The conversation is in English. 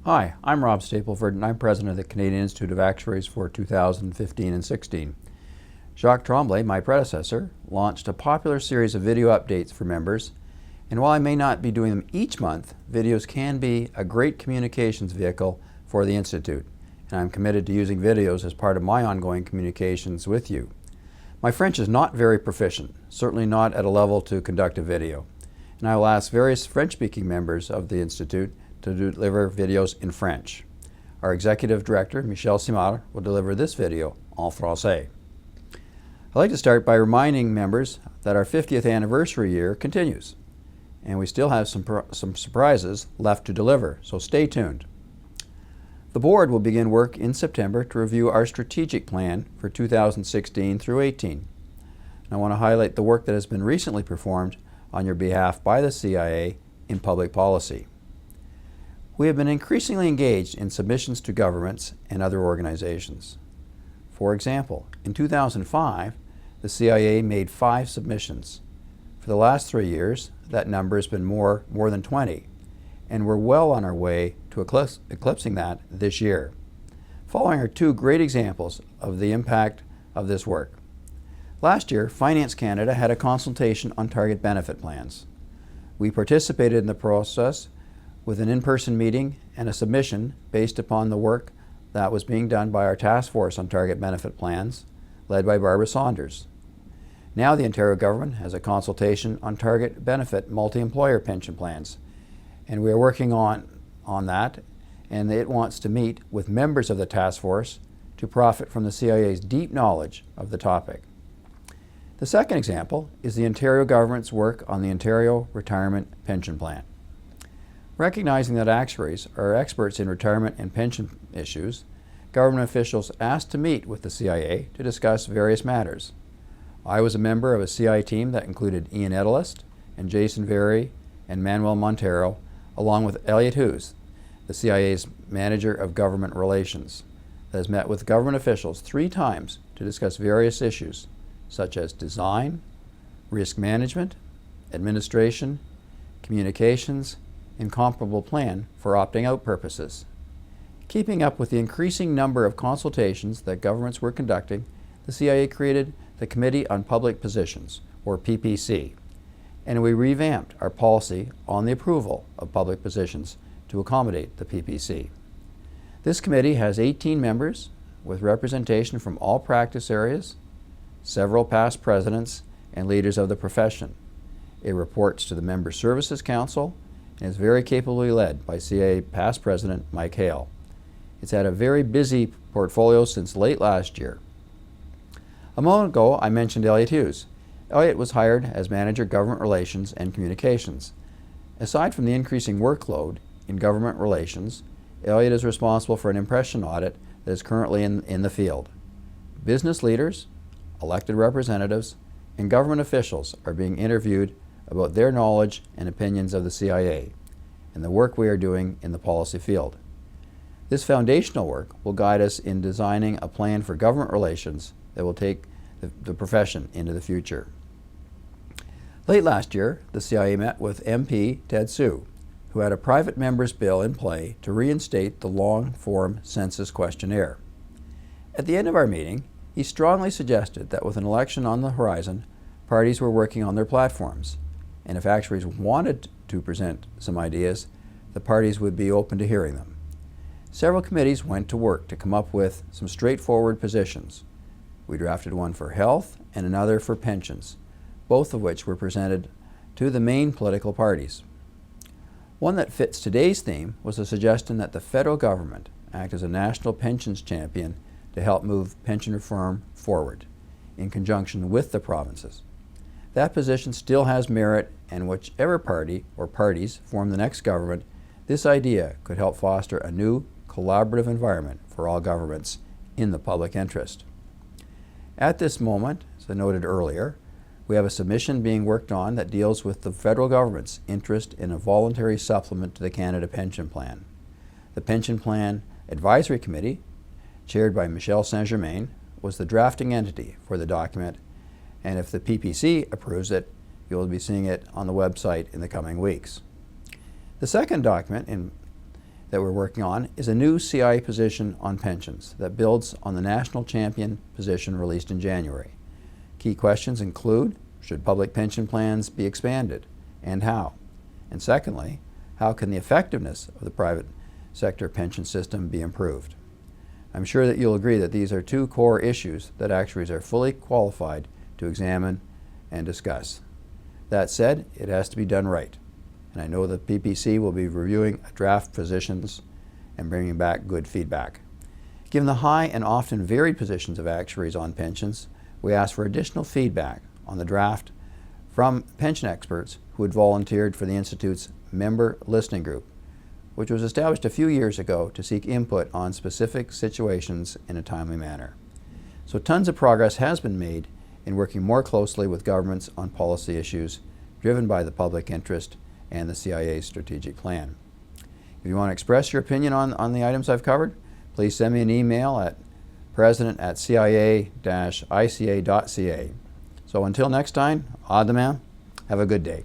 Hi, I'm Rob Stapleford, and I'm president of the Canadian Institute of Actuaries for 2015 and 16. Jacques Tremblay, my predecessor, launched a popular series of video updates for members, and while I may not be doing them each month, videos can be a great communications vehicle for the Institute, and I'm committed to using videos as part of my ongoing communications with you. My French is not very proficient, certainly not at a level to conduct a video, and I will ask various French-speaking members of the Institute to deliver videos in French. Our Executive Director, Michel Simard, will deliver this video en français. I'd like to start by reminding members that our 50th anniversary year continues, and we still have some surprises left to deliver, so stay tuned. The board will begin work in September to review our strategic plan for 2016 through 18. And I want to highlight the work that has been recently performed on your behalf by the CIA in public policy. We have been increasingly engaged in submissions to governments and other organizations. For example, in 2005, the CIA made 5 submissions. For the last 3 years, that number has been more than 20, and we're well on our way to eclipsing that this year. Following are 2 great examples of the impact of this work. Last year, Finance Canada had a consultation on target benefit plans. We participated in the process with an in-person meeting and a submission based upon the work that was being done by our task force on target benefit plans, led by Barbara Saunders. Now the Ontario government has a consultation on target benefit multi-employer pension plans, and we are working on that, and it wants to meet with members of the task force to profit from the CIA's deep knowledge of the topic. The second example is the Ontario government's work on the Ontario Retirement Pension Plan. Recognizing that actuaries are experts in retirement and pension issues, government officials asked to meet with the CIA to discuss various matters. I was a member of a CIA team that included Ian Edelist and Jason Very and Manuel Montero, along with Elliot Hughes, the CIA's Manager of Government Relations, that has met with government officials 3 times to discuss various issues such as design, risk management, administration, communications, and comparable plan for opting out purposes. Keeping up with the increasing number of consultations that governments were conducting, the CIA created the Committee on Public Positions, or PPC, and we revamped our policy on the approval of public positions to accommodate the PPC. This committee has 18 members with representation from all practice areas, several past presidents, and leaders of the profession. It reports to the Member Services Council and is very capably led by CIA past President Mike Hale. It's had a very busy portfolio since late last year. A moment ago, I mentioned Elliot Hughes. Elliot was hired as Manager Government Relations and Communications. Aside from the increasing workload in government relations, Elliot is responsible for an impression audit that is currently in the field. Business leaders, elected representatives, and government officials are being interviewed about their knowledge and opinions of the CIA and the work we are doing in the policy field. This foundational work will guide us in designing a plan for government relations that will take the profession into the future. Late last year, the CIA met with MP Ted Sue, who had a private member's bill in play to reinstate the long-form census questionnaire. At the end of our meeting, he strongly suggested that with an election on the horizon, parties were working on their platforms, and if actuaries wanted to present some ideas, the parties would be open to hearing them. Several committees went to work to come up with some straightforward positions. We drafted one for health and another for pensions, both of which were presented to the main political parties. One that fits today's theme was a suggestion that the federal government act as a national pensions champion to help move pension reform forward, in conjunction with the provinces. That position still has merit, and whichever party or parties form the next government, this idea could help foster a new collaborative environment for all governments in the public interest. At this moment, as I noted earlier, we have a submission being worked on that deals with the federal government's interest in a voluntary supplement to the Canada Pension Plan. The Pension Plan Advisory Committee, chaired by Michel Saint-Germain, was the drafting entity for the document, and if the PPC approves it, you'll be seeing it on the website in the coming weeks. The second document that we're working on is a new CIA position on pensions that builds on the national champion position released in January. Key questions include, should public pension plans be expanded, and how? And secondly, how can the effectiveness of the private sector pension system be improved? I'm sure that you'll agree that these are two core issues that actuaries are fully qualified to examine and discuss. That said, it has to be done right. And I know the PPC will be reviewing draft positions and bringing back good feedback. Given the high and often varied positions of actuaries on pensions, we asked for additional feedback on the draft from pension experts who had volunteered for the Institute's member listening group, which was established a few years ago to seek input on specific situations in a timely manner. So tons of progress has been made in working more closely with governments on policy issues driven by the public interest and the CIA's strategic plan. If you want to express your opinion on the items I've covered, please send me an email at president@cia-ica.ca. So until next time, Adama, have a good day.